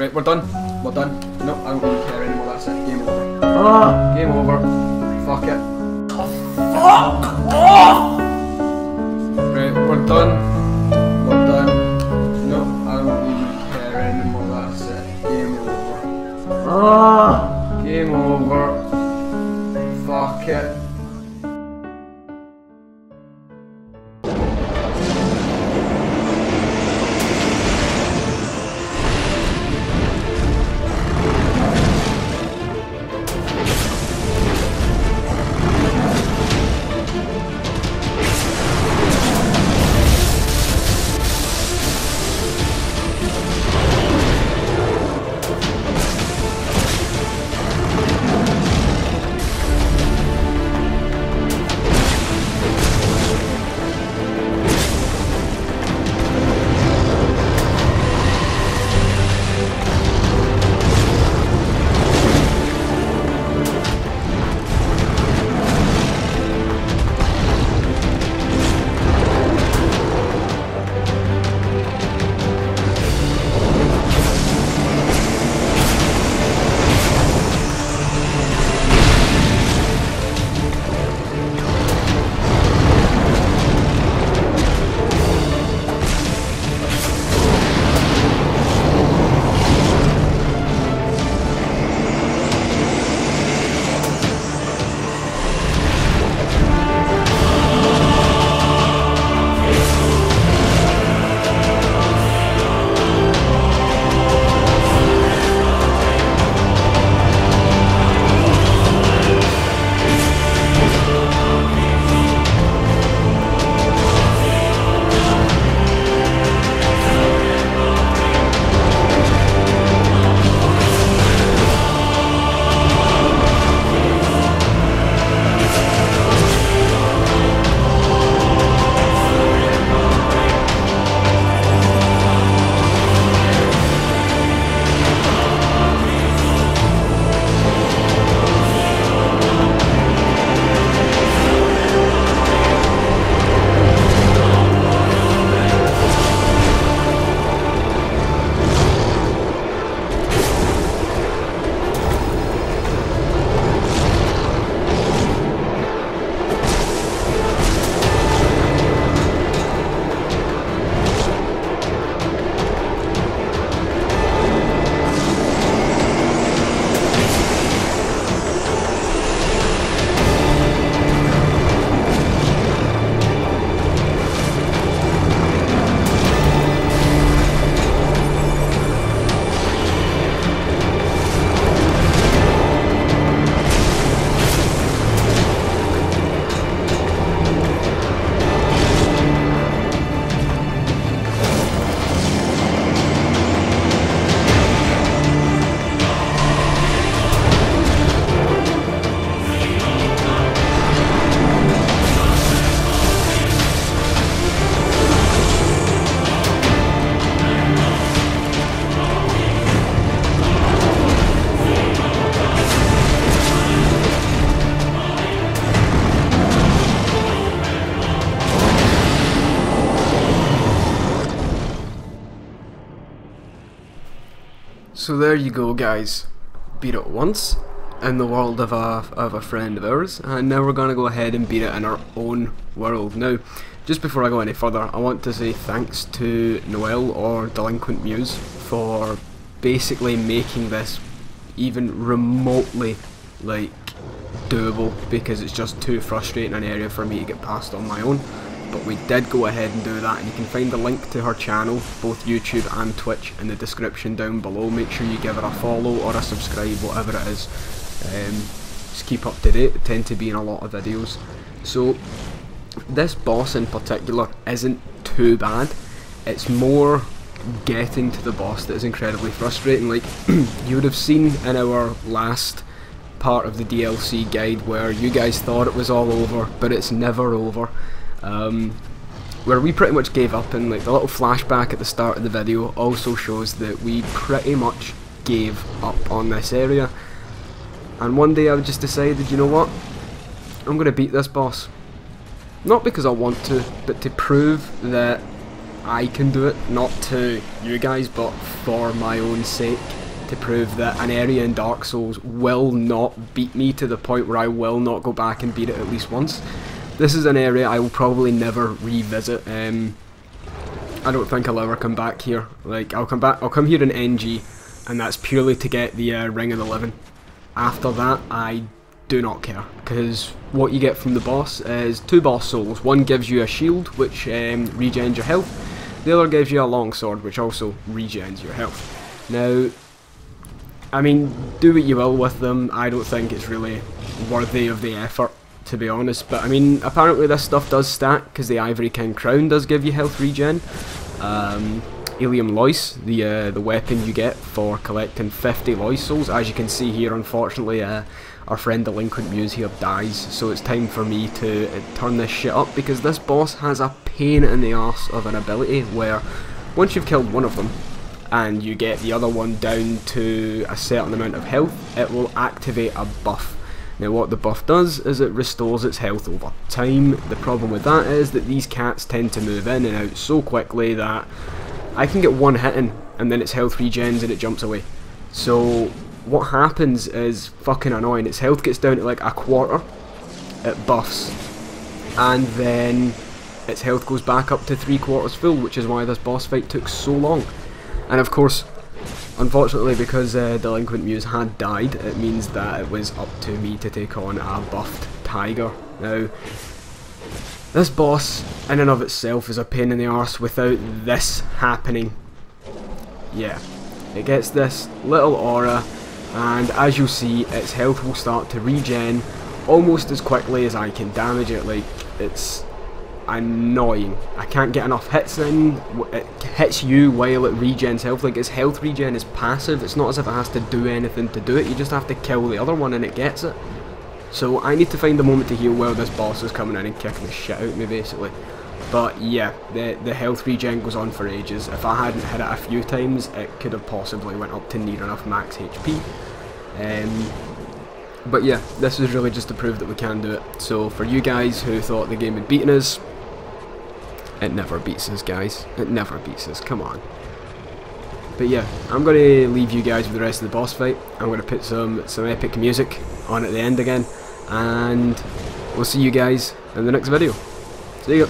Right, we're done. We're done. Nope, I don't really care anymore. That's it. Game over. Game over. Fuck it. Fuck off! Right, we're done. We're done. Nope, I don't even care anymore. That's it. Game over. Game over. Fuck it. So there you go, guys. Beat it once in the world of a friend of ours, and now we're going to go ahead and beat it in our own world. Now, just before I go any further, I want to say thanks to Noel, or Delinquent Muse, for basically making this even remotely like doable, because it's just too frustrating an area for me to get past on my own. But we did go ahead and do that, and you can find the link to her channel, both YouTube and Twitch, in the description down below. Make sure you give her a follow or a subscribe, whatever it is. Just keep up to date, they tend to be in a lot of videos. So this boss in particular isn't too bad, it's more getting to the boss that is incredibly frustrating. Like you would have seen in our last part of the DLC guide where you guys thought it was all over, but it's never over. Where we pretty much gave up, and like the little flashback at the start of the video also shows that we pretty much gave up on this area. And one day I just decided, you know what, I'm going to beat this boss. Not because I want to, but to prove that I can do it, not to you guys, but for my own sake, to prove that an area in Dark Souls will not beat me to the point where I will not go back and beat it at least once. This is an area I will probably never revisit. I don't think I'll ever come back here. Like, I'll come here in NG, and that's purely to get the Ring of the Living. After that, I do not care, because what you get from the boss is 2 boss souls. One gives you a shield, which regens your health. The other gives you a longsword, which also regens your health. Now, I mean, do what you will with them. I don't think it's really worthy of the effort, to be honest. But I mean, apparently this stuff does stack, because the Ivory King crown does give you health regen. Ilium Lois, the weapon you get for collecting 50 Lois souls. As you can see here, unfortunately, our friend Delinquent Muse here dies, so it's time for me to turn this shit up, because this boss has a pain in the arse of an ability where once you've killed one of them and you get the other one down to a certain amount of health, it will activate a buff. Now what the buff does is it restores its health over time. The problem with that is that these cats tend to move in and out so quickly that I can get one hit in and then its health regens and it jumps away. So what happens is fucking annoying. Its health gets down to like a quarter, it buffs, and then its health goes back up to 3/4 full, which is why this boss fight took so long. And of course, unfortunately, because Delinquent Muse had died, it means that it was up to me to take on a buffed tiger. Now, this boss in and of itself is a pain in the arse without this happening. Yeah, it gets this little aura, and as you'll see, its health will start to regen almost as quickly as I can damage it. Like, it's annoying. I can't get enough hits in. It hits you while it regens health. Like, its health regen is passive. It's not as if it has to do anything to do it. You just have to kill the other one and it gets it. So I need to find a moment to heal while this boss is coming in and kicking the shit out of me, basically. But yeah, the health regen goes on for ages. If I hadn't hit it a few times, it could have possibly went up to near enough max HP. But yeah, this is really just to prove that we can do it. So for you guys who thought the game had beaten us, it never beats us, guys. It never beats us, come on. But yeah, I'm going to leave you guys with the rest of the boss fight. I'm going to put some epic music on at the end again, and we'll see you guys in the next video. See ya.